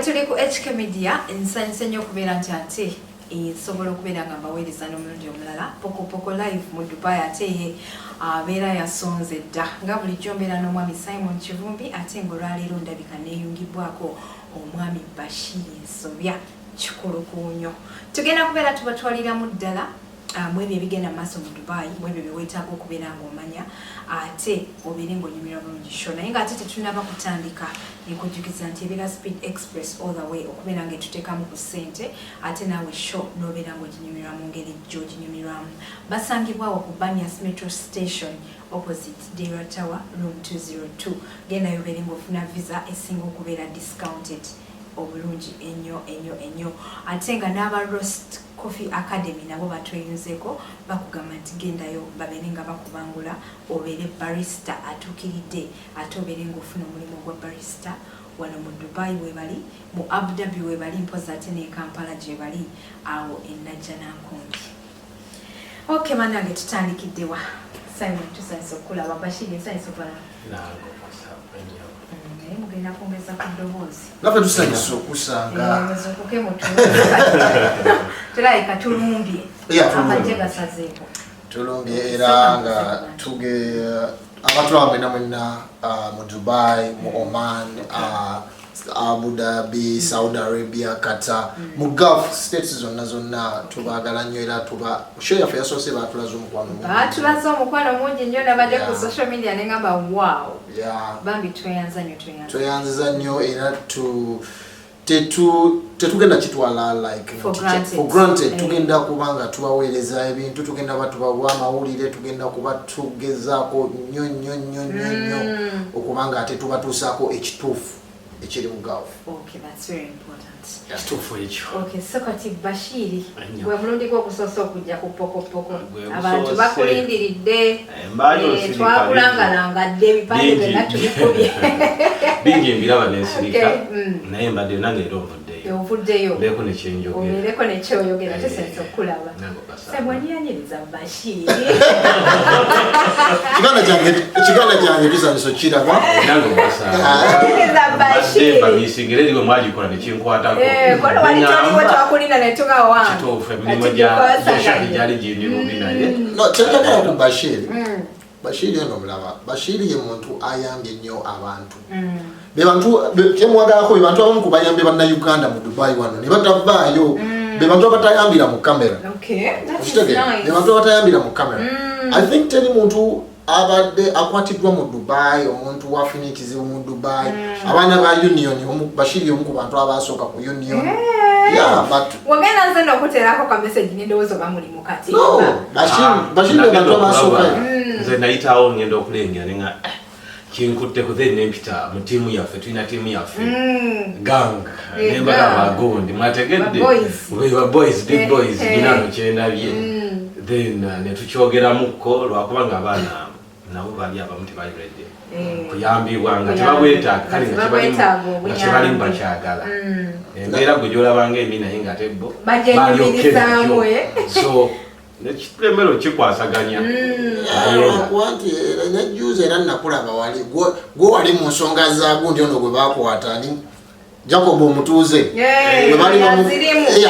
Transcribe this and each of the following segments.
Tuli ku HK Media ensanyusenyo okubeera nti ate esobola okubeera nga mbaweereza n'omulundi omulala Poko live mu Dubai ate abeera yasonze dda nga bulijjo mbeera n'omwami Simon Kivumbi ate ng'olwaleero ndabika neeyungibwako omwami Bashir Nsobya Kikulukuunyo. Tugenda kubeera tubatwaliramu ddala mwebyo ebigenda maaso mu Dubai mwebyo byeweetaaga okubeera ng'omanya ate obeere ng'onyumirwa bulungi show naye ng'ate tetunaba kutandika nkujjukiza nti ebeera Speed Express all the way okubeera ng'etuteekamu ku ssente ate naawe show n'obeera ng'oginyumirwa mu ngeri gy'oginyumirwamu. Basangibwawo ku Banias Metro Station opposite Dera Tower room 202. Gendayo obeere ng'ofuna visa esinga okubeera discounted obulungi ennyo ate nga n'aba Roast Coffee Academy nabo batweyunzeko bakugamba nti gendayo babeere nga bakubangula obeere barista atuukiridde ate obeere ng'ofuna omulimu gwa barista wano mu Dubai webali mu Abu Dhabi webali mpoza ate ne Kampala gye bali awo enajja nankumbi. Okay manange tutandikiddewa Simon tusanyusa okulaba Bashir nsanyusa okulaba mugenda kwongeza ku ddoboozi nafe tusanyusa okusanga ezokuke mutu tulaika tulumbye amajje gasazeeko tulumbye era nga tuge abantu abamwena mwena mu Dubai mu Oman Abu Dhabi Saudi Arabia Qatar mu Gulf states zonna tubaagala nnyo era tuba show yaffe yasoose baatulaza omukwano mungi nnyo nabadde ku social media ne ngamba wow bambi tweyanziza nnyo era tetugenda kitwala like for granted tugenda kubanga tubaweereza ebintu tugenda batubawa amawulire tugenda kuba tugezaako nnyo okubanga ate tubatuusaako ekituufu ekiri mu Gulf. Okay, that's very important. That's too for each. Okay, so kati Bashir gwe mulundi gwo kusoosa okujja ku Poko abantu bakulindiridde twakulangalangadde ebipande byonna tubikubye bingi mbiraba n'ensirika naye mbadde nange era ovuddeyo obeeko nekyenjogera obeereko nekyoyogera tesensa okulaba sebwanyanyiriza Bashir ekigaana kyange tusanyusa okiraba nange Bashir babisingire eriwe mwagikola nekinkwatako kono walitoliwe twakulinda netuga wange kituufu emirimu gyashaki gyali gindirubi naye kyenjagala ku Bashir ono mulaba Bashir ye muntu ayambye nnyo abantu bebantu kyemwagalako bebantu abamu ku bayambye bannayuganda mu Dubai wano ne batavaayo bebantu abatayambira mu kamera bebantu abatayambira mu kamera I think teri muntu abadde akwatiddwa mu Dubai omuntu wafunye ekizibu mu Dubai abaana ba union Bashir omu ku bantu abasooka ku union wagenda nze n'okuteerako ka message n'endowooza oba muli mukati Bashir abantu abasooka nze nayitawo ngenda okulengera nenga kinkutte ku then nempita mu tiimu yaffe tulina tiimu yaffe gang nembaga abagondi mwategedde ba boys big boys binano kyendabye then netukyogeramuko lwakubanga abaana nabo bali abamu tebayiredde kuyambibwa nga tebabwetaaga kale nga kibali bakyagala embeera gwe gyolabanga embi naye nga tebbo bajenyumirizaamu so nekitemero kikwasaganya nti nejuza era nakulaba wali gwe wali mu nsonga zagundi ono gwe bakwata ni Jacob omutuuze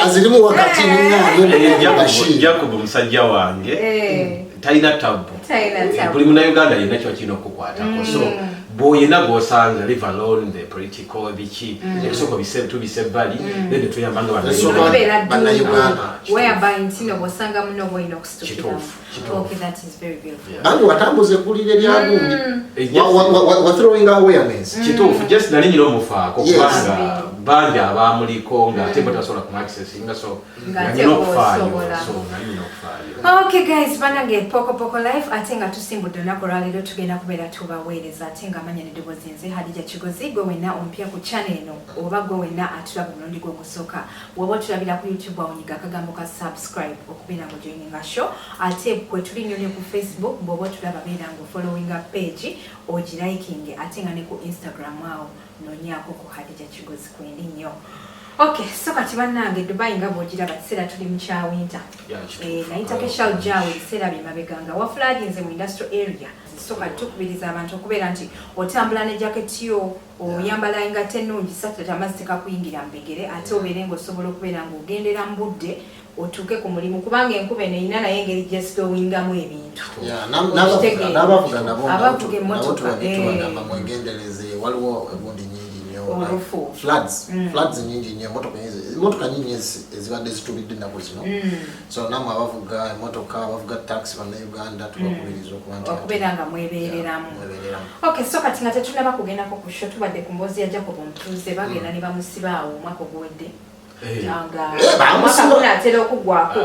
azirimu wakati Jacob musajja wange talina tabu buli munnayuganda yenna kyo kirina okukwatako so boyena gwosanze live alone the political biki ebisoko tubise ebbali then tuyambanga bannayuganda whereby ntino bwosanga muno bwoyina okustukiramu. Okay, that is very beautiful. Bantu watambuze kulira ebyagundi wa throwing awareness kituufu just nali nyina omufaako kubanga bangi abamuliko nga ate batasobola kumaccessinga so nalina okufaayo. Okay guys, banange Poko live ate nga tusimbudde olunaku olwaleero tugenda kubeera tubaweereza ate nga amanya n'eddoboozi nze Hadija Kigozi gwe wenna omupya ku channel eno oba gwe wenna atulaba omulundi gw'ogusooka waba otulabira ku YouTube awonyiga akagambo ka subscribe okubeera nga ojoininga show ate kwe tuli nnyo ne ku Facebook bw'oba otulaba beera nga ofollowinga page ogilikinge ate nga ne ku Instagram awo noonyaako ku Hadija Kigozi kwendi nnyo. Okay, so kati bannange Dubai nga bw'ogiraba kiseera tuli mu kya winter. Nayitako eshalo gyawe ebiseera byemabeganga wafulaginze mu industrial area. So kati tukubiriza abantu okubeera nti otambula ne jaketi yo oyambala engatto ennungi sakati amazzi tekakuyingira mu bigere ate obeere ng'osobola okubeera ng'ogendera mu budde otuuke ku mulimu kubanga enkuba eno erina naye engeri gyesitowingamu ebintu. N'abavuga nabo abavuga emmotoka tubagamba mwegendereze waliwo egundi nyingi nnyo floods nyingi nnyo emmotoka nyingi ezibadde zitubidde ennaku zino so namwe abavuga emmotoka abavuga taxi bannayuganda tubakubiriza okubeera nga mwebeereramu. Okay, so kati nga tetunaba kugendako ku sho tubadde ku mboozi ya Jacob Omutuuze bagenda ne bamusiba awo omwaka oguwedde. Atera okugwako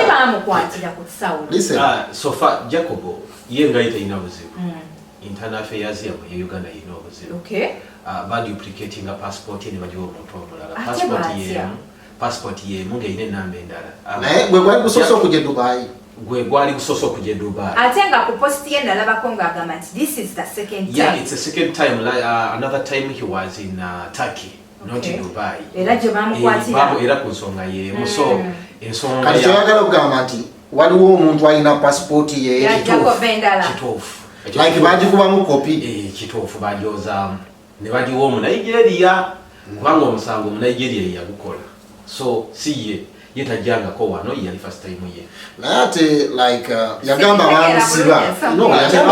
bamukwatira ku ssawulo. Sofa Jacobo ye nga yitayina buzibu internal affairs yabwe ye Uganda yina obuzibu baduplicatinga passport ye ne bagiwa omuntu omulala passport ye munga yina enamba endala naye gwe gwali gusoose okujja Dubai gwali gusoose okujja Dubai ate nga ku post ye nalabako ng'agamba nti this is the second time. It's the second time. Another time he was in Turkey, not in Dubai. Era gye bamukwatira era ku nsonga y'emu so ensonga kati kyayagala okugamba nti waliwo omuntu alina passport ye kituufu like bagikubamu kopi kituufu bagyozaamu ne bagiwa Omunigeria kubanga omusango Omunigeria ye yagukola so si ye tajjangako wano yali first time ye naye ate like yagamba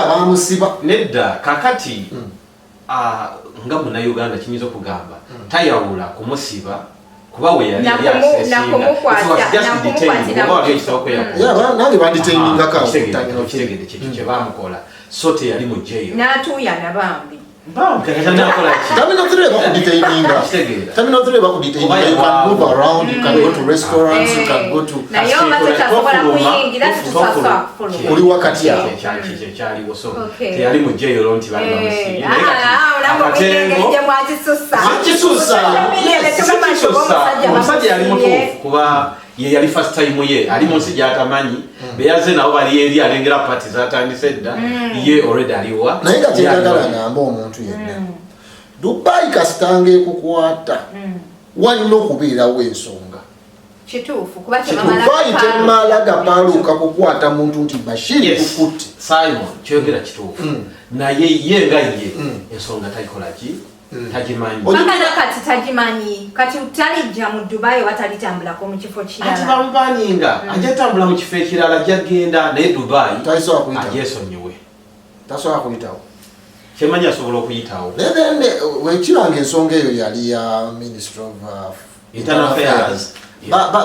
bamusiba nedda kakati nga Munnayuganda kiyinza okugamba tayawula kumusiba kuba we yali nange banditainingako kitegede kye bamukola so teyali mu jail n'atuuya nabambi Terminal 3 bakudetaininga. Terminal 3 bakudetaininga. You can move around, you can go to restaurants, you can go to uli wakati ya kyaliwo so teyali mu jail nti bali bamusiba omusajja yali mutuufu kuba ye yali first time ye ali munsi gyatamanyi beyaze nabo bali eri alengera party zatandise dda ye already aliwa naye nga kyetagala ngamba omuntu yenna Dubai kasitanga ekukwata walina okubeerawo ensonga kituufu kuba temala gapaluka kukwata muntu nti Bashir kukutte Simon kyogera kituufu naye ye nga ye ensonga tayikolaki tajimanyi kati tajimanyi kati utalijja mu Dubai watalitambulako mu kifo kirala ati bamubaninga ajatambula mu kifo ekirala jagenda naye Dubai ajesonyiwe tasobola kuyitawo kyemanya asobola okuyitawo nene wekiranga ensonga eyo yali ya Ministry of Internal Affairs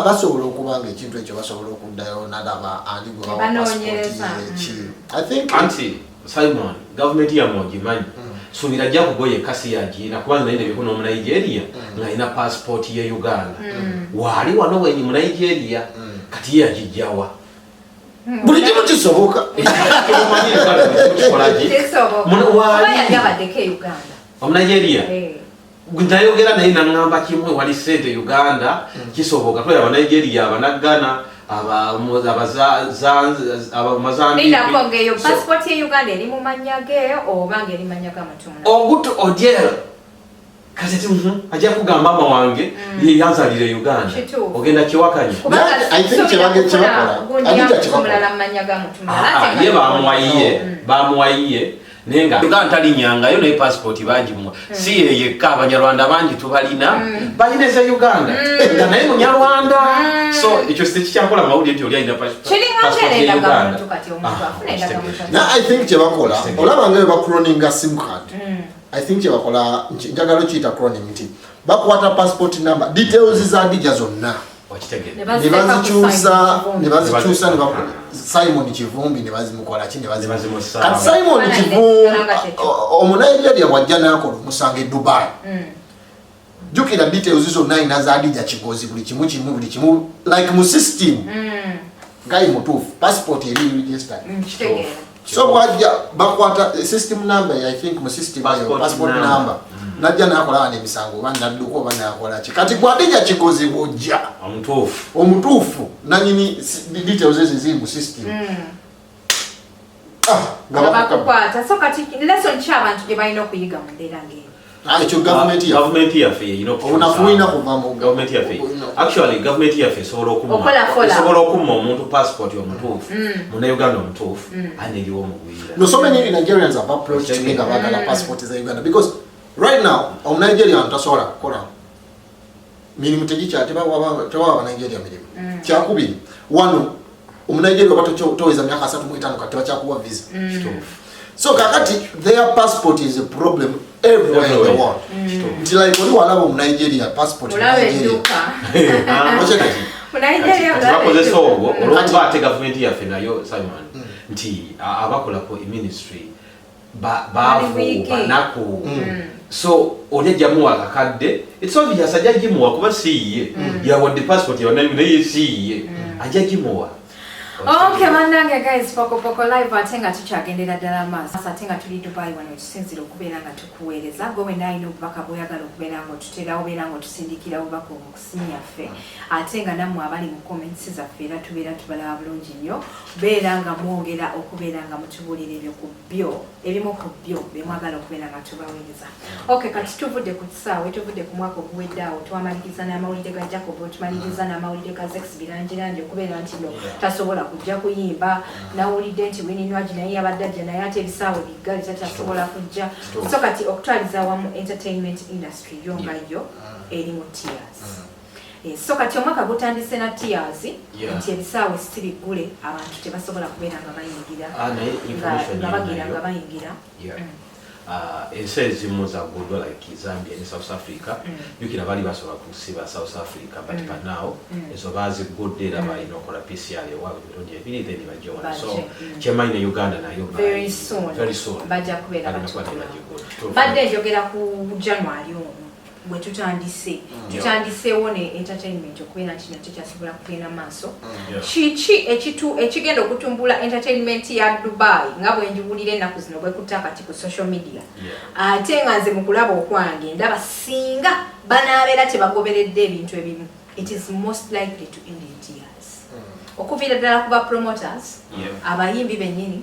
basobola okubanga ekintu ekyo basobola okuddayo nalaba banoonyereza I think anti Simon government ya mojimanyi subira jja kugoye kasi yagina kubanga naye ndebye kuno mu Nigeria ng'alina passport ye Uganda wali wano wenyi mu Nigeria kati yagijjawa buli kimu kisoboka Omunigeria ntayogera naye naŋŋamba kimu wali ssente Uganda kisoboka tolaba Abanigeria Abanagana passport ye Uganda eri mu mannya ge obanga eri mannya ga mutumula ogutu odiero kati ajja kugamba mama wange ye yanzalire Uganda ogenda kiwakanya I think kyebakola ye bamuwayiye nenga Uganda talinyangayo naye passport bagimuwa si yekka Abanyarwanda bangi tubalina balina eza Uganda nga naye Munyarwanda so ekyo sikikyakola mawulire nti oli alina passport ye Uganda I think kyebakola olaba nga bakroninga sim card I think kyebakola njagala kiyita croning nti bakwata passport number details za Adija zonna nebazikyusa Simon Kivumbi nebazimukola ki nebazimusa kati Simon Kivumbi Omunigeria wajja nakola omusange Dubai jukira details zonna ina za Adija Kigozi buli kimu like mu system ngai mutuufu passport eri registered so wajja bakwata system number I think mu system passport number najja nakola n'emisango banadduko oba nakola ki kati Adija Kigozi bojja omutuufu nanyini details ezo ziri mu system Ngabakukwata. So kati lesson ki abantu gye balina okuyiga mu mbeera ng'eno? Ekyo government yaffe onafuina kuva mu government yaffe. Actually government yaffe esobola okumma omuntu passport omutuufu Munnayuganda omutuufu ane eriwo mu bwira. No, so many Nigerians have approached me about passport za Uganda because right now Nigerian tasobola kukola mirimu tegicha tebawa Nigeria mirimu. Kyakubiri wano Nigeria bato toweza myaka 3 mu 5 kati bakyakuwa visa. So kakati their passport is a problem everywhere in the world. Until I go to Nigeria passport in Nigeria. Bakozesa obwo olwokuba ate gavumenti yaffe nayo Simon nti abakola ku ministry baavu banaku so olejjamu akakadde it's obvious ajja gimuwa kuba siiye yawadde passport naye siiye ajja gimuwa. Okay, manange guys, poko live atenga tukyagendera ddala maaso. Atenga tuli Dubai wano tusinzira okubeera nga tukuweereza. Gwe naino obubaka bw'oyagala okubeera nga otutera obeera nga otusindikira obubaka omukusimu yaffe. Atenga nammwe abali mu comments zaffe era tubeera tubalaba bulungi nnyo. Beera nga mwongera okubeera nga mutubuulira ebyo ku byo, ebimu ku byo bye mwagala okubeera nga tubaweereza. Okay, kati tuvudde ku kisaawe, tuvudde ku mwaka oguwedde awo, twamaliriza n'amawulire ga Jacob, tumaliriza n'amawulire ga Zex Birangirangi okubeera nti no tasobola kujja kuyimba nawulidde nti Winnie naye yabadde ajja naye ate ebisaawe biggali tasobola kujja. So kati okutwaliza wamu entertainment industry yonga yo eri mu tears. So kati omwaka gutandise na tears nti ebisaawe si biggule abantu tebasobola kubeera nga bayingira nga bayingira. Ensi ezimu zaggulwa like Zambia ne South Africa jukira bali basobola kusiba South Africa but for now ezo baziggudde era balina okola PCR ewaabwe emirundi ebiri then bajja so kyemanyine Uganda nayo very soon bajja kubeera badde njogera ku January bwe tutandiseewo ne entertainment okubeera nti nakyo kyasobola kugenda maaso. Kiki ekigenda okutumbula entertainment ya Dubai nga bwe njiwulira ennaku zino bwe kutta kati ku social media ate nga nze mu kulaba okwange ndaba singa banaabeera tebagoberedde ebintu ebimu it is most likely to end in tears. Okuviira ddala kuba promoters abayimbi bennyini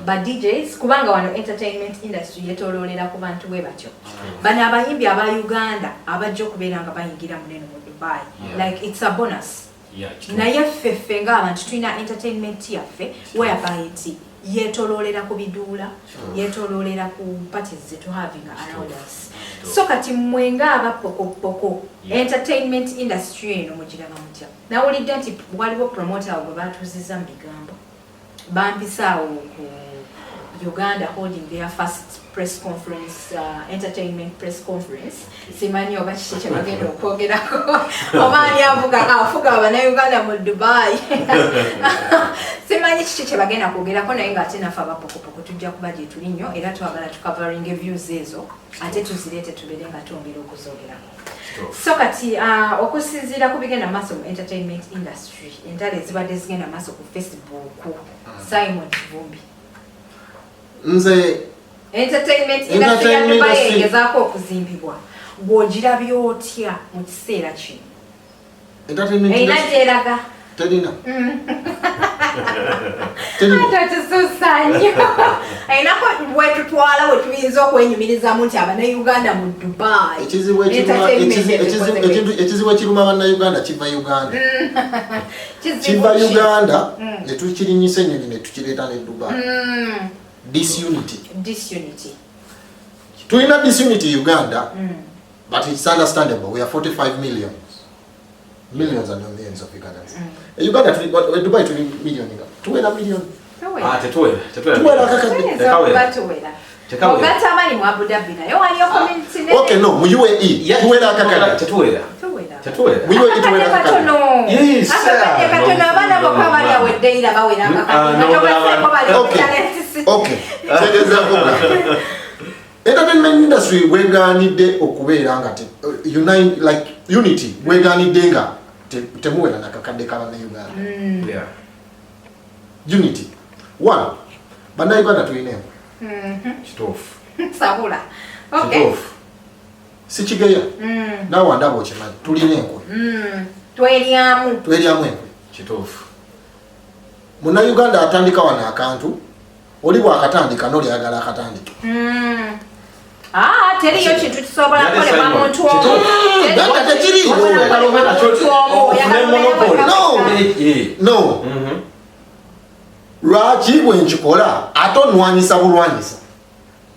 ba DJs kubanga wano entertainment industry yetooloolera ku bantu bwe batyo. Bano abayimbi aba Uganda abajja okubeera nga bayingira munene mu Dubai like it's a bonus. Naye ffeffe ng'abantu tulina entertainment yaffe whereby it yetooloolera ku biduula yetooloolera ku parties zetu having around us. So kati mmwe ng'aba pokopoko entertainment industry eno mugiraga mutya? Nawulidde nti waliwo promoter gwe baatuuzizza mu bigambo bampisaawo ku Uganda holding their first press conference, entertainment press conference. Simanyi oba kiki kye bagenda okwogerako omaani afuga Abannayuganda mu Dubai. Simanyi kiki kye bagenda kwogerako naye ng'ate naffe abapokopoko tujja kuba gye tuli nnyo era twagala tukavaring views ezo ate tuzireete tubeere nga twongera okuzoogerako. So kati okusinziira ku bigenda maaso mu entertainment industry entale ezibadde zigenda maaso ku Facebook Simon Kivumbi nze entertainment industry ya Dubai egezaako okuzimbibwa gw'ogirabye otya mu kiseera kino? Entertainment industry eraga terina atatususanyo ainako bwetutwala wetuyinza okwenyumirizamu nti Abannayuganda mu Dubai ekizibu ekiruma Abannayuganda kiva Uganda kiva Uganda ne tukirinyisa ennyonyi ne tukireeta ne Dubai. Disunity. Tulina disunity Uganda, but it's understandable. We are 45 millions and millions of Ugandans. Uganda, Dubai, 20 million. 2 million. Okay, no, mu UAE. Tuwera kakala. Okay. Entertainment industry weganidde okubeera nga unity weganidde nga temuwera nakakadde k'Abannayuganda. Unity. One, Bannayuganda tulina kituufu sabula. Okay. Si kigeya. Naawe ndaba okimanyi tulina enkwe. Twelyamu enkwe. kituufu. Munnayuganda atandika wano akantu oli bwakatandika n'oli ayagala akatandike. Teriyo kintu kisobola kukolebwa muntu omu. No. Lwaki bwe nkikola ate onwanyisa bulwanyisa?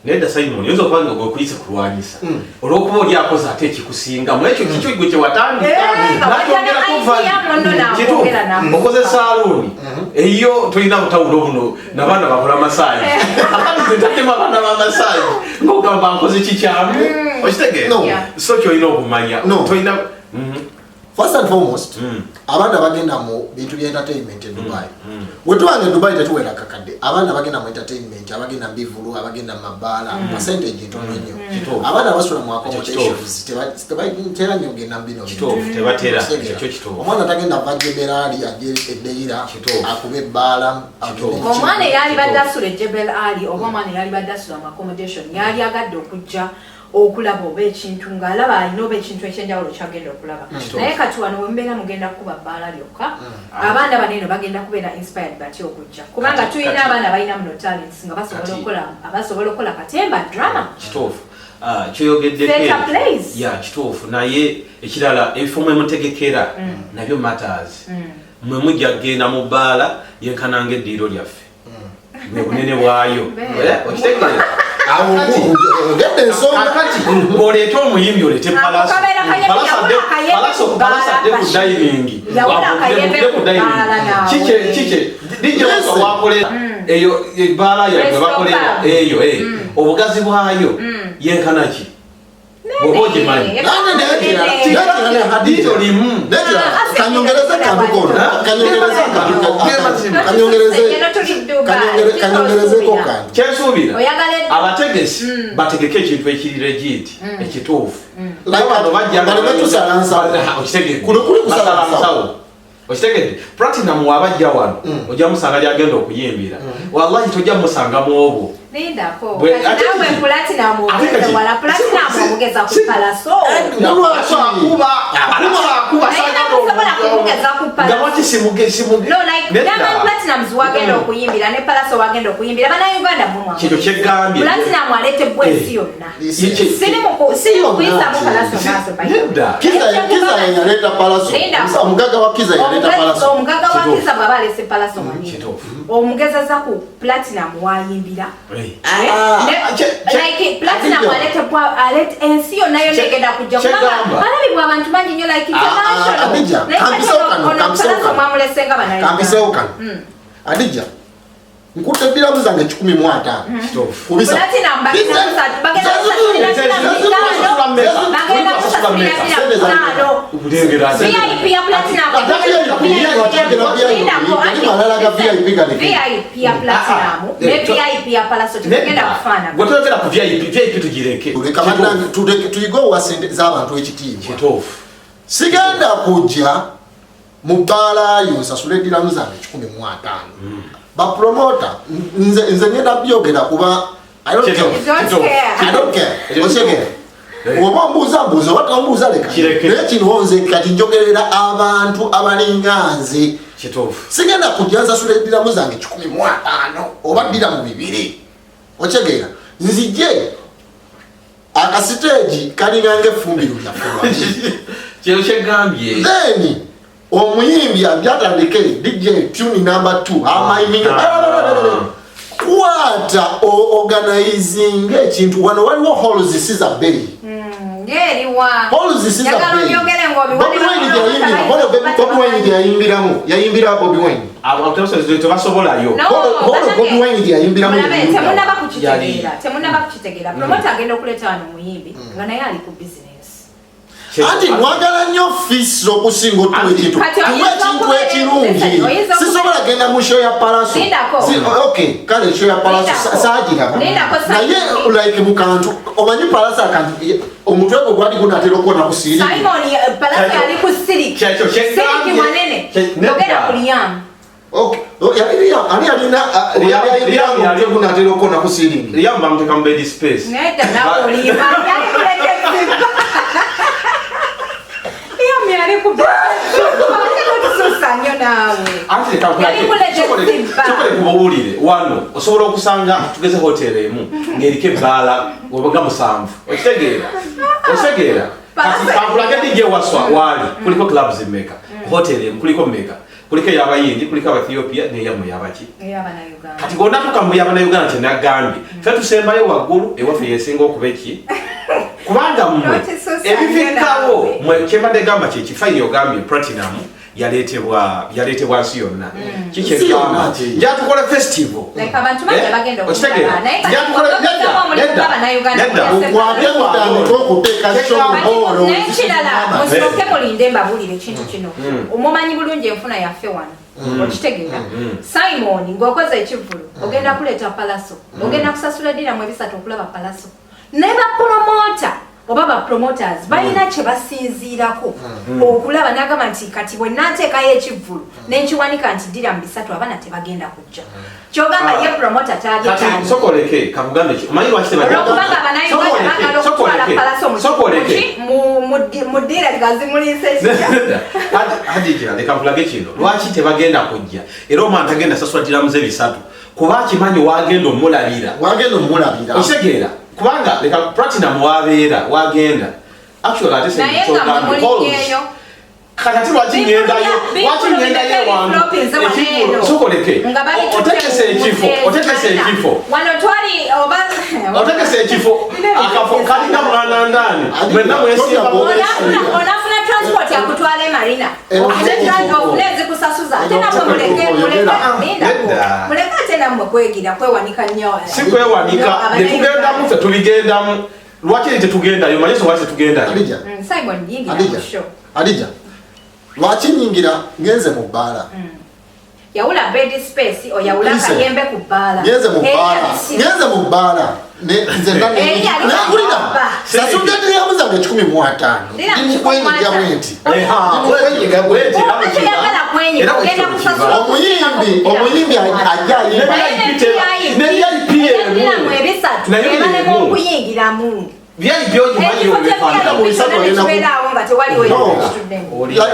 Nedda Simon yozo kwanga okuyisa kulwanyisa. Olwokuba oli akoze ate ekikusinga mu ekyo kikyo gwe kye watandika. Natwogera kuva okoze saaluni. Eyo tulina butawulo buno n'abaana bakola masaji. Abantu ntatema abaana ba masaji. Ng'ogamba nkoze kikyamu. Okitegeera? So kyolina okumanya. Tulina first and foremost, abana bagenda mu bintu bya entertainment in Dubai. Wetuwange Dubai tetuwera kakadde. Abana bagenda mu entertainment, abagenda mbivulu, abagenda mabala, percentage ntono nnyo. Abana basula mu accommodations, tebatera nnyo genda mbino. Tebatera ekyo kitofu. Omwana tagenda Jebel Ali ajje eddeira, akube ebbala. Omwana yali badde asula Jebel Ali, oba omwana yali badde asula mu accommodation, yali agadde okujja okulaba oba ekintu ng'alaba alina oba ekintu ekyenjawulo kyagenda okulaba. Naye kati wano wembeera mugenda kuba bbaala lyokka, abaana bano eno bagenda kubeera inspired batya okujja. Kubanga tulina abaana balina muno talents nga basobola okukola katemba drama. Kituufu. Kyoyogeddeko ya kituufu naye ekirala ebifo mwe mutegekera nabyo matters. Mwe mujja kgenda mu bbaala yenkananga eddiiro lyaffe. Ne bunene bwayo. Okitegeera? Oleeta omuyimbi oleete palaso adde ku dining kike dijja wakolera eyo ebbaala yawe bakolera eyo obugazi bwayo yenkanaki bwoba ogimanyi hadito limu kanyongereze kantu kyensuubira abategesi bategeke ekintu ekiri legit ekituufu bano bajjabasalansawo okitegedde Platinum wabajja wano ojja musanga lyagenda okuyimbira wallahi tojja musangamu obwo Lindako. Nawe Platinum wala Platinum omugeza ku palaso. No, like Diamond Platinum's wagenda okuyimbira ne palaso wagenda okuyimbira bana Uganda mumwa. Kito kyegambye. Platinum alete bwesi yonna. Sirimu kuisa mu palaso naso bayo. Kiza yaleta palaso. Omugaga wa Kiza yaleta palaso. Omugaga wa Kiza baba alese palaso mani. Omugeza za ku Platinum wayimbira. Like Platinum alete ensi yonna yo negenda kujja kubanga balabibwa abantu bangi nnyo like international. Kambiseukano. Adija. Nkutte biramu zange 15. Kubisa. VIP ya Platinum. VIP ya Platinum. VIP ya Palaso tugenda kufana. Gotogera ku VIP tugireke. Tuyigo wasente z'abantu ekitiibwa. Kituufu. Sigenda kujja mu bbaala yo nsasule diramu zange 15. Ba promoter nze ngenda byogera kuba I don't care. Oshege. Oba mbuza watambuza leka. N'ekino nze kati njogerera abantu abalinganze. Kituufu. Sigenda kujja nsasule diramu zange 15 oba diramu 2. Ochegeera. Nzije akasiteji kalingange fumbiru lyafuba. Kyo kyegambye. Then omuyimbi abyatandike DJ tune number 2 amayiminga kwata organizing ekintu wano waliwo halls zisiza bay halls zisiza bay Bobby Wine yayimbira Bobby Wine tebasobolayo Bobby Wine yayimbiramu temunaba kukitegera promoter agenda okuleeta wano omuyimbi nga naye ali ku business. Ati mwagala nnyo fees okusinga otuwa ekintu ekintu ekirungi sisobola genda mu show ya Palaso okay kale show ya Palaso saagiraba naye like mu kantu omanyi Palaso akantu omutwe gwe gwali gunatera okubona ku siri Simon Palaso ali ku siri siri mwanene ogenda ku Liam okay yali gunatera okubona ku siri Liam bamuteka mu bed space neda nawe Liam yali kuleke Susanyo nawe. Ante chokole kubulire wano osobola okusanga tugeze hotel emu ngerike bala obaga musanvu. Otegeera. Kati kabulage DJ waswa wali kuliko clubs emeka. Hotel emu kuliko meka. Kuliko yabayindi kuliko Ethiopia ne yamu yabaki. Yabana Uganda. Kati gonna tukamu yabana Uganda tena gambi. Fe tusembayo waggulu ewafe yesinga okubeki. Kubanga mmwe ebifikawo mwe kyembadde gamba kye kifayo ogambye platinum yaleetebwa nsi yonna kikyegamba nja tukola festival abantu bangi bagenda okukola nekirala musooke mulinde mbabulire ekintu kino omumanyi bulungi enfuna yaffe wano okitegeera Simon ng'okoze ekivulu ogenda kuleeta palaso ogenda kusasula ddiramu ebisatu okulaba palaso ne bapromota oba ba promoters balina kye basinziirako okulaba n'agamba nti kati bwe naateekayo ekivvulu n'enkiwanika nti ddiramu bisatu abana tebagenda kujja kyogamba ye promota taagekati sokoleke kakugambe omanyi lwaki olwokubanga Bannayuganda baagala okutwala palaso mu ddira gazimuliisa ekija hadija leka nkulage kino lwaki tebagenda kujja era omwana tagenda sasula ddiramu ze bisatu kuba akimanyi wagenda omulabira okitegeera kubanga leka platinum wagenda actually ate se kati lwaki ngendayo wantu sokoleke otekese ekifo akafo kalinga mwana ndani mwenna mwesimba onafuna transport yakutwala e Marina ate transport kusasuza ate namwe muleka ate namwe kwegira kwewanika nnyo si kwewanika netugendamu ffe tubigendamu lwaki tetugendayo manyi lwaki tetugendayo Simon yingira mu show Adija lwaki nyingira ngenze mu bbaala yawula bed space oyawula kayembe ku bbaala ngenze mu bbaala nze nagulira sasudde ya muzange 15 ndimukwenyiga bwenti omuyimbi ajja okuyingiramu VIP ojimanyi obefanda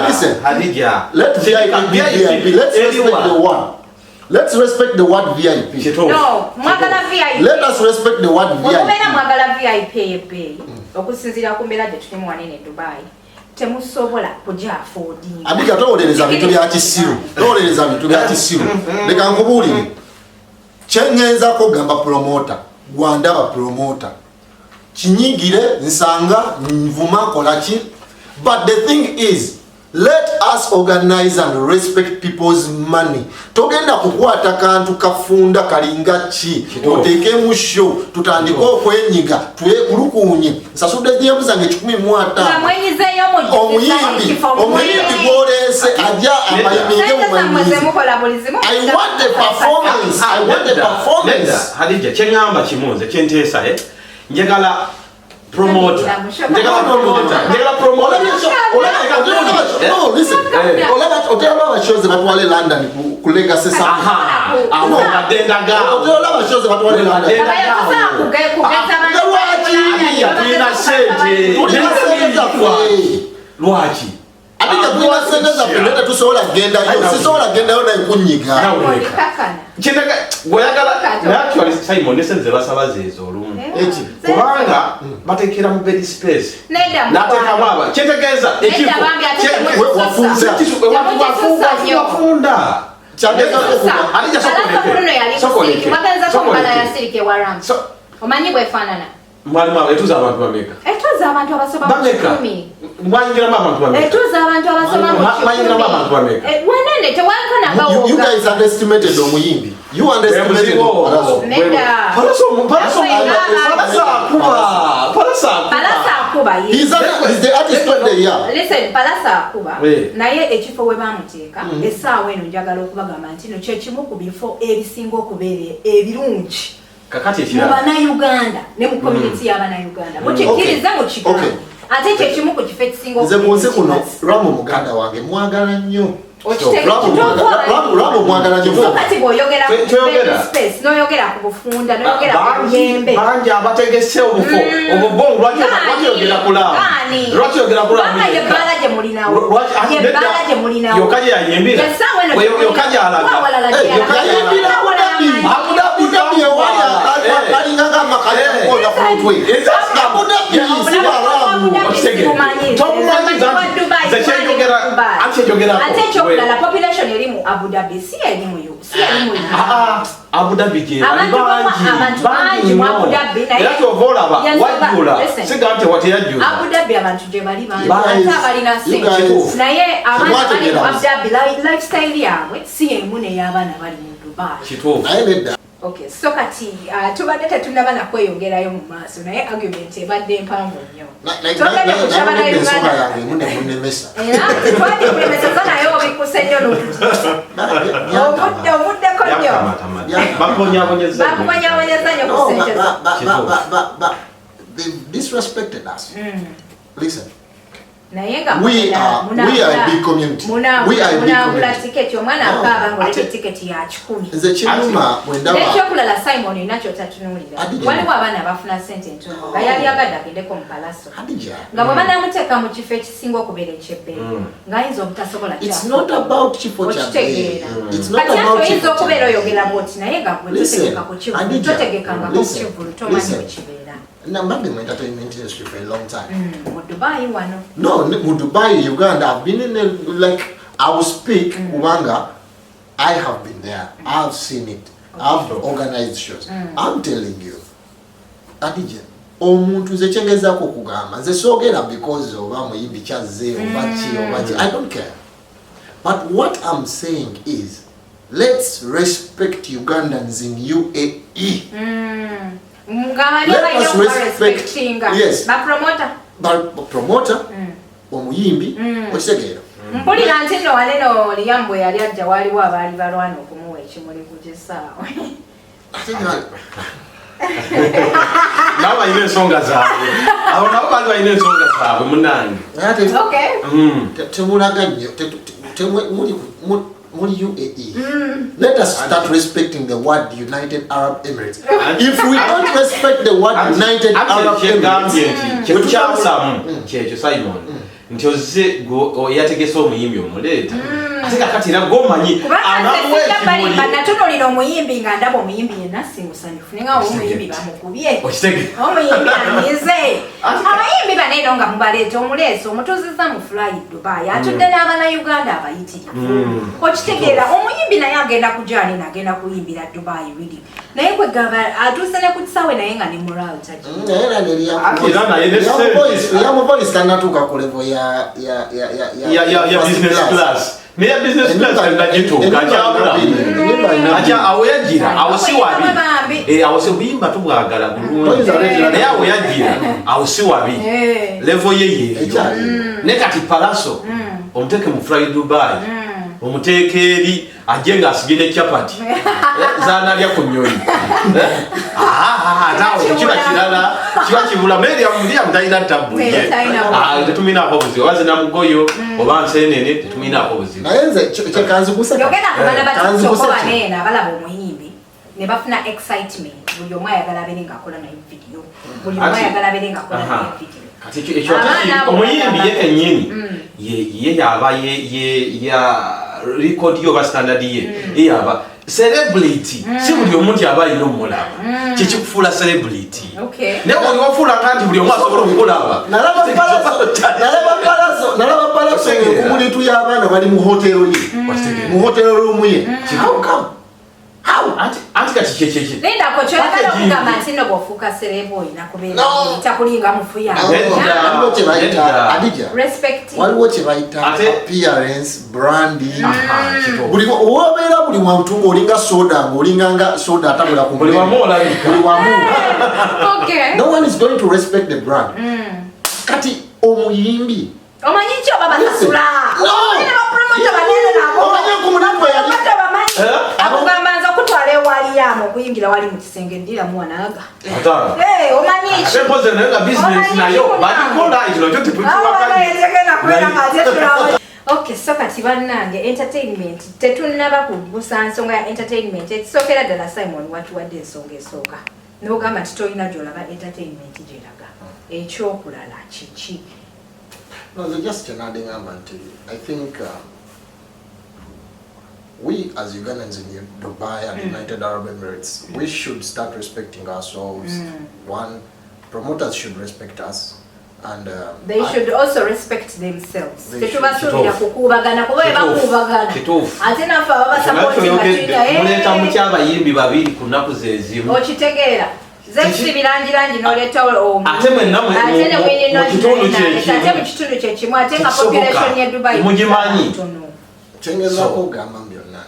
listen let's respect the word VIP no mwagala VIP let us respect the word VIP obera mwagala VIP ebe okusinzira ku mbera gye tulimu wanene Dubai temusobola kujja affording abika tolereza bintu bya kisiru leka nkubuulire kyengenza ko gamba promoter gwandaba promoter kinyigire nsanga nvuma kolaki but the thing is let us organize and respect people's money togenda kukwata kantu kafunda kalinga ki oteke mu show tutandika okwenyiga tuyekulukunye nsasudde ddiramu zange 15 omuyimbi gwolese ajja amayimige mu mayimbize I want the performance Hadija kyengamba kimunze kyenteesa njagala promoter no listen otela abashoze batwale London ku Legacy lwaki abika kuina sendeza pendeta tusobola gendayo naye kunyiga kindaga goyagala actually Simon nesenze basabaze ezo olumu kubanga batekera mu bed space nateka baba kitegeeza ekifo wafunda omanyi bwefaanana mwalimu etuza abantu bameka abasoba mu 10 mwanyingiramu abantu bameka wenene tewankana you guys underestimated omuyimbi you underestimated Palasa akuba he's the artist of the year listen Palasa akuba naye ekifo we bamuteeka essaawa eno njagala okubagamba nti no kyekimu ku bifo ebisinga okubeera ebirungi mu Bannayuganda ne mu community y'Abannayuganda mukikkiriza mu kigambo ate kyekimu ku kifo ekisinga nze munsi kuno lwamu muganda wange mwagala nnyo Lwabo mwagala gye kati bw'oyogera space n'oyogera ku bufunda n'oyogera ku buyembe bangi abategese obufo obubongo lwaki oyogera ku laamu lwaki oyogera ku laamu yebbala gye mulinawo yebbala gye mulinawo yokka gye yayimbira yokka gy'alaga Abudabi ewali alinga ng'amakali amukola ku mutwe Abudabi ate ekyokulala population eri mu Abu Dhabi si eri mu Abu Dhabi gye abantu bangi mu Abu Dhabi era kyova olaba wajjula siga nti wateyajjula Abu Dhabi abantu gye bali bangi ate abalina ssente naye abantu bali mu Abu Dhabi lifestyle yaabwe si emu n'ey'abaana bali mu Dubai kituufu okay so kati tubadde tetunaba na kweyongerayo mu maaso naye argument ebadde mpanvu nnyo twandikulemeseza naye obikuse nnyo obuddeko nnyo bakubonyabonyeza nnyo ku sente They've disrespected us. Listen. We are a big community. We are a big community. Tiketi omwana akaba ngolete tiketi ya 10. Nze kinuma mwendaba. Ekyokulala Simon inacho tatunulira. Waliwo abaana abafuna sente ntono. Nga yali agadde agendeko mu palaso. Nga bwe banamuteeka mu kifo ekisinga okubeera ekyebbeeyi. Ng'ayinza obutasobola kyako. It's not about kifo kyabbeeyi. It's not about kifo oyinza okubeera oyogera bwoti naye nga bwe totegeka ku kivulu. Totegekangako ku kivulu tomanyi bwe kibeera. I've been in the entertainment industry for a long time. Dubai, no, Dubai, Uganda. I've been in I will speak Ubanga. I have been there. I've seen it. I've organized shows. I'm telling you, Adija, omuntu zechengezako kugamba. Nze sogera because of amuyimbi chaze obachi. I don't care. But what I'm saying is, let's respect Ugandans in UAE. Let us respect, yes, promoter omuyimbi okitegera mpulira nti nno waleno liyambwe yali ajja waliwo abaali balwana okumuwa ekimuli ku kisaawe nabo balina ensonga zaabwe abo nabo baali balina ensonga zaabwe munange temulaga nnyo muli UAE. Let us start respecting the word United Arab Emirates. If we don't respect the word United Arab Emirates, Simon, nti ozze yategese omuyimbi omuleeta ate kakati era gwomanyi natunulira omuyimbi nga ndaba omuyimbi yenna simusanyufu naye nga omuyimbi bamukubye omuyimbi anyize abayimbi baneeno nga mubaleeta omuleesa omutuuziza mu fly Dubai atudde n'abannayuganda abayitirivu okitegeera omuyimbi naye agenda kujaani nagenda kuyimbira Dubai wili naye kwegamba atuuse ne ku kisaawe naye nga ne moral yamuvoice tanatuuka ku level ya business class. Neya business class ndagituuka kyabula acha awo yagira awo si wabi awo se buyimba tubwagala bulungi naye awo yagira awo si wabi level yeye ne kati palaso omuteke mu fly Dubai omuteke eri ajenga asigine chapati zanalya ku nnyonyi tawo kiba kirala kiba kibula meri amulia mutaina tabu tetumina akobuzi wazi na mugoyo oba nsenene tetumina akobuzi naye nze kyekanzikusa yogenda kubana batisoko banene abalaba omuyimbi ne bafuna excitement buli omu ayagala abeere ng'akola naye video buli omu ayagala abeere ng'akola naye video kati ekyo omuyimbi ye kennyini ye yaba ya record yo standard ye yaba celebrity si buli omuntu aba alina omulaba kikikufuula celebrity naye oli wafuula kanti buli omu asobola okulaba nalaba palaso okubulitu y'abaana bali mu hotelo ye mu hotelo lumu ye anti kati kyekiki nendako kyolagala okugamba nti nno bw'ofuuka sereba olina kubeera takulinga mufu waliwo kye bayita appearance branding owabeera buli wantu ng'olinga soda ng'olinganga soda atabula ku buli wamu olabika no one is going to respect the brand kati omuyimbi omanyi ki oba basasula akugamba nza okutwala ewaliyamu okuyingira wali mu kisenge ndira muwanaaga omanyi Okay, so kati bannange entertainment tetunnaba kubusa nsonga ya entertainment ekisookera ddala Simon watuwadde ensonga esooka n'ogamba nti tolina gy'olaba entertainment gyeraga ekyokulala kiki? No, the just I think we as Ugandans in Dubai and United Arab Emirates, we should start respecting ourselves. One, promoters should respect us. And they should also respect themselves. Tetubasubira kukubagana kuba bakubagana. Ate nafa baba support matina muleta mukyaba yimbi babiri kunaku zezimu. Okitegeera. Zexi birangirangi noleta omu. Ate mwenna mu kitundu kye kimu ate nga population ya Dubai. Mugimanyi. Chengeza kugamba byonna.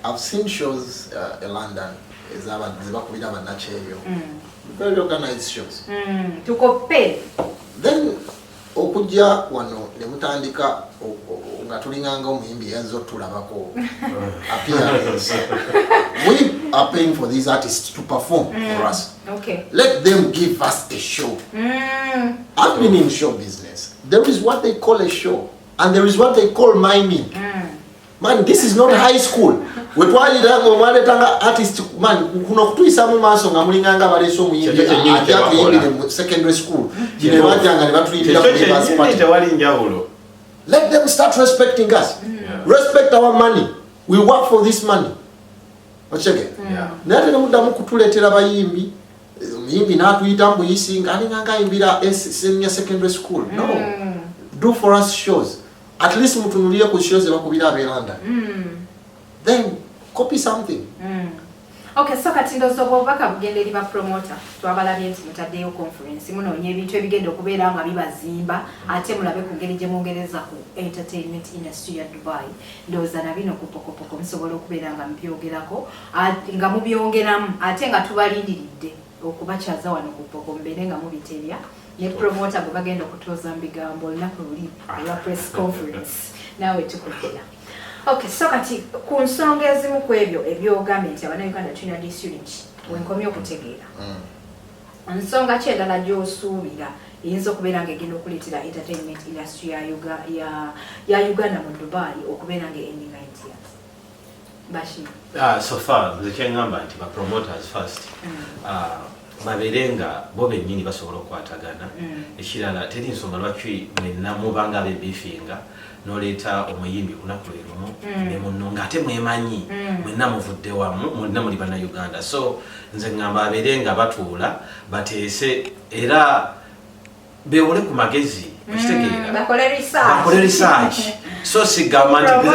I've seen shows in London ezabakubira bannacheyo. Very organized shows. Tukope. Then okujja wano ne mutandika nga tulinganga omuyimbi yazo tulabako appearance. We are paying for these artists to perform for us. Okay. Let them give us a show. I've been in show business. There is what they call a show and there is what they call miming. Man, this is not high school. Wetwalira artist man kuno kutuyisa mu maaso nga mulinganga baleso muyimbi ate tuyimbi mu secondary school. Jine bajanga ne batuyimira ku university. Let them start respecting us. Respect our money. We work for this money. Ochege. Nate namudamu kutuletera bayimbi. Muyimbi natuyita mbuyisi nga ayimbira senior secondary school. No. Do for us shows. At least mutunulie ku shows bakubira abelanda. Then copy something. Okay, so kati ndozo bobaka bugende liba promoter twabalabye nti mutaddeyo conference munoonye ebintu ebigenda okubeera nga bibazimba ate mulabe ku ngeri gye mwongereza ku entertainment industry ya Dubai. Ndowooza na bino ku pokopoko musobola okubeera nga mubyogerako nga mubyongeramu ate nga tubalindiridde okubakyaza wano ku poko mbeere nga mubiterya ne promoter gwe bagenda okutuuza mu bigambo olunaku luli olwa press conference naawe tukubira. Okay, so kati ku nsonga ezimu ku ebyo ebyogambye nti Abannayuganda tulina disunity wenkomye okutegeera. Nsonga ki endala gy'osuubira eyinza okubeera nga egenda okuleetera entertainment industry ya Uganda mu Dubai okubeera nga ending ideas? Bashir. So far, nze kyengamba nti ba promoters first. Babeere nga bo bennyini basobola okukwatagana. Ekirala teri nsonga lwaki mwenna mubanga bebifinga noleeta omuyimbi kunaku lumu ne munno ng'ate mwemanyi mwenna muvudde wamu mwenna muli Bannayuganda. So nze ngamba babeere nga batuula bateese era beewole ku magezi okitegeera bakole research. So sigamba nti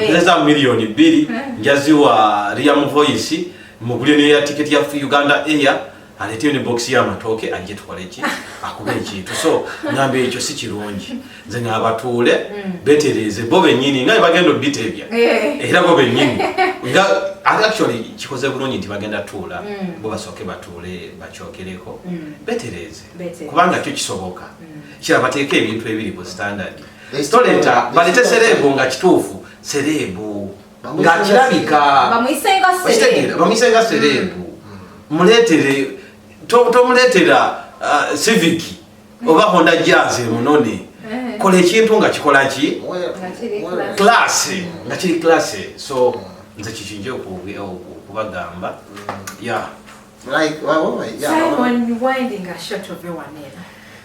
gezeza miliyoni 2 njaziwa Liam Voice mugulye ne ya ticket ya Uganda Air aleteyo ne box ya matoke anje tukole ki akube ekintu. So ngambe ekyo si kirungi. Nze ngabatuule betereze bo bennyini nga bagenda bitebya era bo bennyini nga actually kikoze bulungi nti bagenda tuula bo basoke batuule bakyokereko betereze kubanga kyo kisoboka kira bateeke ebintu ebiri ku standard. Stoleta balete serebu nga kituufu serebu nga kirabika bamuisenga serebu muletere tomuletera Civic oba Honda Jazz munone kola ekintu nga kikola ki class nga kiri class. So nze kikinje okubagamba like Simon winding a shot of your name.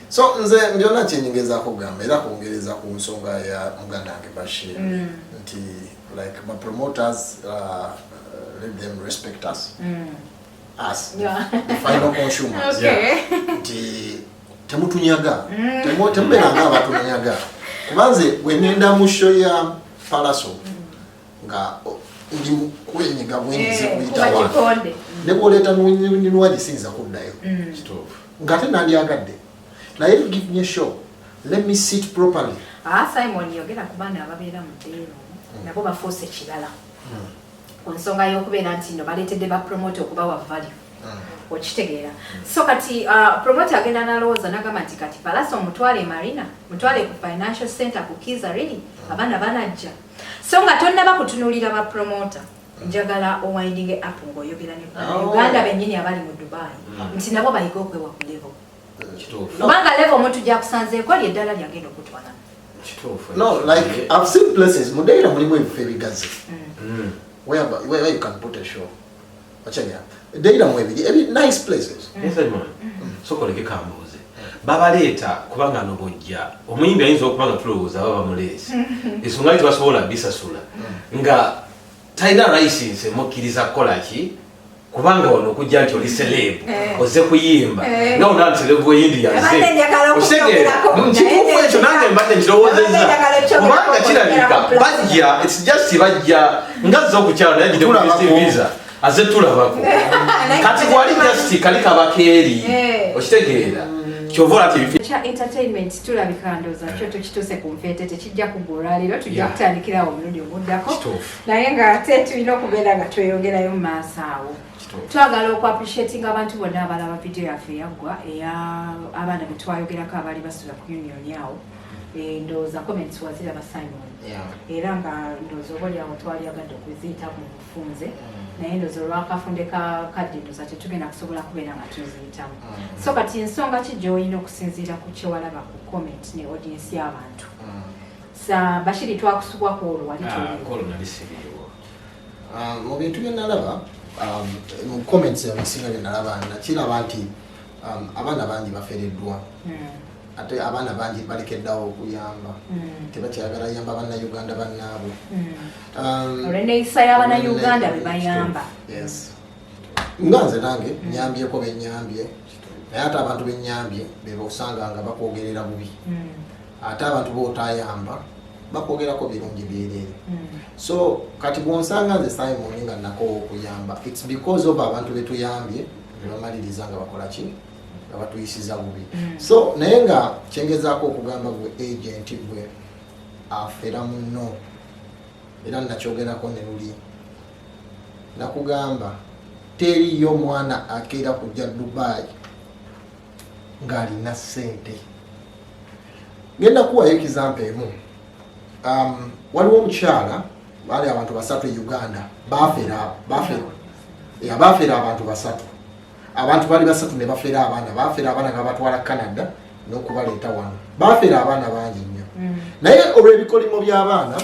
So nze mbyona kyenyongeza kugamba era kuongereza ku nsonga ya muganda wange Bashir nti like my promoters let them respect us. Us, the final consumers. Nti temutunyaga tembeera nga abatunyaga kubanze bwenenda mu show ya Palaso nga ndi kwenyiga bwenzi kuyita wange ne bwoleta n'uwagisinza kuddayo ngate nandyagadde naye give me a show, let me sit properly. Simon yogera ku baana ababeera mu ddeero nabo bafuuse kirala ku nsonga y'okubeera nti no baleetedde ba promote okubawa value. Okitegeera. So kati promoter agenda nalowooza n'agamba nti kati Palaso mutwale Marina mutwale ku financial center ku Kiza really abaana banajja. So nga tonnaba kutunuulira ba promoter njagala owinding up ng'oyogera ne Uganda bennyini abali mu Dubai nti nabo bayiga okwewa ku level. Kubanga level omuntu gy'akusanzeeko lye ddala lyagenda okutwala. No, like I've seen places mudaira mulimu ebigazi where you can put a show wachanya daira mu ebi nice places. Yes man. So koleke kambuze babaleta kubanga no bojja omuyimbi ayinza okubanga tulowooza baba mulesi esonga tubasobola bisasula nga taina license mukkiriza kolaki kubanga wano okujja nti oli celeb oze kuyimba nga ona celeb w'eyindi yaze osegera kituufu ekyo nange mbadde nkirowoozezza kubanga kirabika bajja it's just bajja ngazza okukyala naye gide ku visa aze tulabako kati kwali just kali kabakeeri okitegeera kyovola ati cha entertainment tulabika ndoza kyo tukituse ku mfete tekijja kugura lero tujja kutandikira omulundi omuddako naye nga ate tulina okubeera nga tweyongerayo mu maaso awo. Twagala okwapreciating abantu bonna abalaba video yaffe yaggwa abaana be twayogerako abali basula ku union yawo ndowooza comments waziraba Simon era nga ndowooza oba olyawo twali agadde okuziyita mu bufunze naye ndowooza olwakafunde kadde ndowooza tetugenda kusobola kubeera nga tuziyitamu. So kati ensonga ki gy'olina okusinziira ku kyewalaba ku comment ne audience y'abantu Bashiri twakusubwako olwo wali toliwo mu bintu bye nalaba mu comments ebisinga bye nalaba nakiraba nti abaana bangi bafereddwa ate abaana bangi balekeddawo okuyamba tebakyagala yamba bannayuganda bannaabwe olw'enneeyisa y'abannayuganda be bayamba. Nga nze nange nyambyeko bennyambye naye ate abantu bennyambye beba osanga nga bakwogerera bubi ate abantu bootayamba bakwogerako birungi byereere. So kati bwonsanga nze Simon nga nako okuyamba it's because of abantu betuyambye nebamaliriza nga bakola ki nga batuyisiza bubi. So naye nga kyengezaako okugamba gwe agent gwe afera muno era nakyogerako ne luli nakugamba teriyo mwana akeera kujja Dubai ng'alina ssente. Ngenda kuwayo example emu. Waliwo omukyala bali abantu basatu e Uganda bafera abantu basatu. Abantu bali basatu ne bafera abaana nga batwala Canada n'okubaleeta wano. Bafera abaana bangi nnyo. Naye olw'ebikolimo by'abaana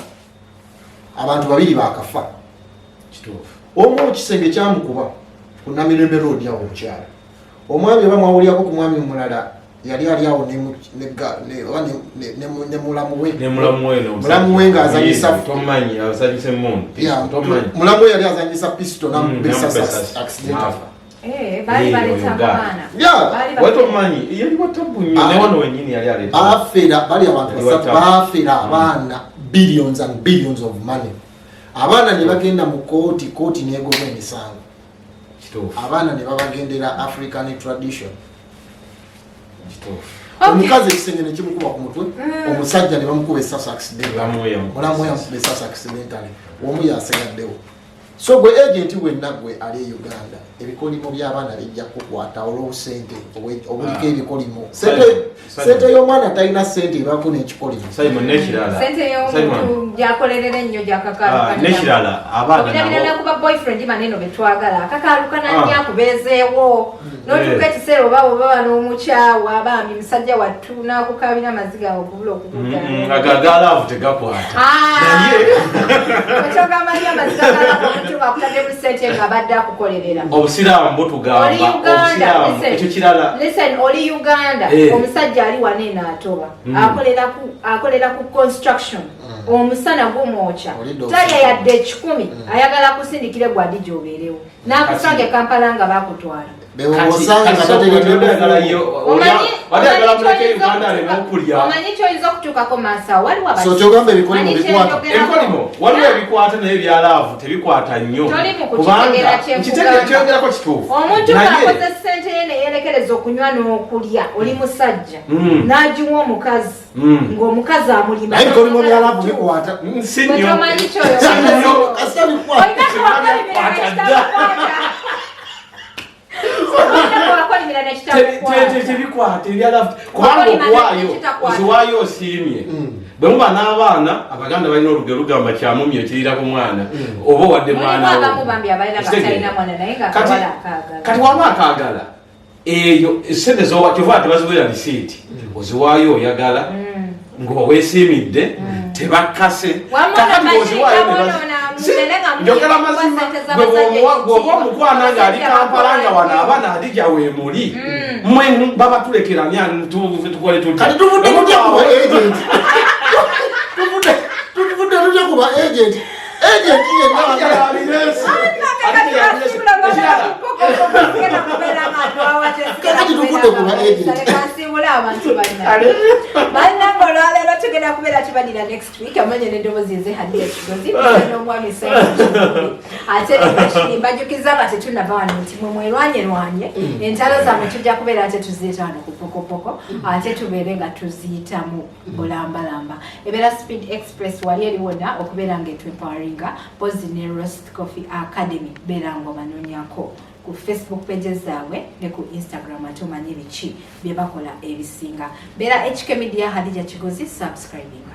abantu babiri bakafa. Omu kisenge kyamukuba ku Namirembe Road yawo omukyala. Omwami bamwawulyako ku mwami omulala yali aliawo ne mulamu we ng'azanyisa mulamu we yali azanyisa pisto namubisa accident. Bali abantu basatu bafera abaana billions and billions of money. Abaana ne bagenda mu kooti n'egobwa emisango. Abaana ne babagendera African tradition. Omukazi ekisenge ne kimukuba ku mutwe omusajja ne bamukuba essasi accident. Mulamu yamukuba essasi accidentally omu yasegaddewo. So gwe agent wenna gwe ali e Uganda ebikolimo by'abaana bijja kukwata olw'obusente obuliko ebikolimo. Sente y'omwana talina sente ebako n'ekikolimo. Sente y'omuntu gyakolerera ennyo gyakakaaluka n'ekirala abaana nabo kuba boyfriend maneno betwagala akakaalukana nnyo akubeezeewo n'otuuka ekiseera oba n'omukyawa abambi musajja wattu n'akukabira amaziga okubula okukugana agagalavu tegakwata okyogamba nnyo amaziga galaavu bakutadde mu sente nga badde akukolerera. Obusiraamu bwo tugamba ekyo kirala. Listen, oli Uganda omusajja ali waneena atoba akolera ku construction omusana gumwocha taya yadde 10 ayagala kusindikire gwa DJ obeerewo n'akusange Kampala nga bakutwala. Omanyi kyoyinza okutuukako maaso wali waliwo ebikwata naye byalaavu tebikwata nnyo kyogerako kituufu. Omuntu ng'akoze ssente ye neyerekereza okunywa n'okulya oli musajja n'agiwa omukazi ng'omukazi amulima omanyi kyoyo tebikwata ebyalavu kubanga oziwaayo osirimye bwe muba n'abaana Abaganda balina olugero lugamba kyamumye okirira ku mwana oba wadde mwana kati waba akaagala eyo sente kyova tebaziwera lisiiti oziwaayo oyagala ngo wesimidde tebakase njogera mazima gwe omukwana nga ali Kampala nga wano abaana Adija weemuli mmwe baba tulekeranya tukole tutya kati tuvudde mutya kuba agent tuvudde tutya kuba agent banambolwaleero tugenda kubeera tubalira next week amanye n'eddoboozi ezehadira ekigozi n'omwami ate mbajukiza nga tetunava wano nti mwe mwerwanyerwanye entalo zammwe tujja kubeera ate tuziyita wano ku pokopoko ate tubeere nga tuziyitamu bulambalamba ebeera Speed Express wali eriwona okubeera nga etweparinga pozi ne Roast Coffee Academy beera nga obanoonyako ku Facebook pages zaabwe ne ku Instagram ate omanye biki bye bakola ebisinga beera HK Media Hadija Kigozi subscribing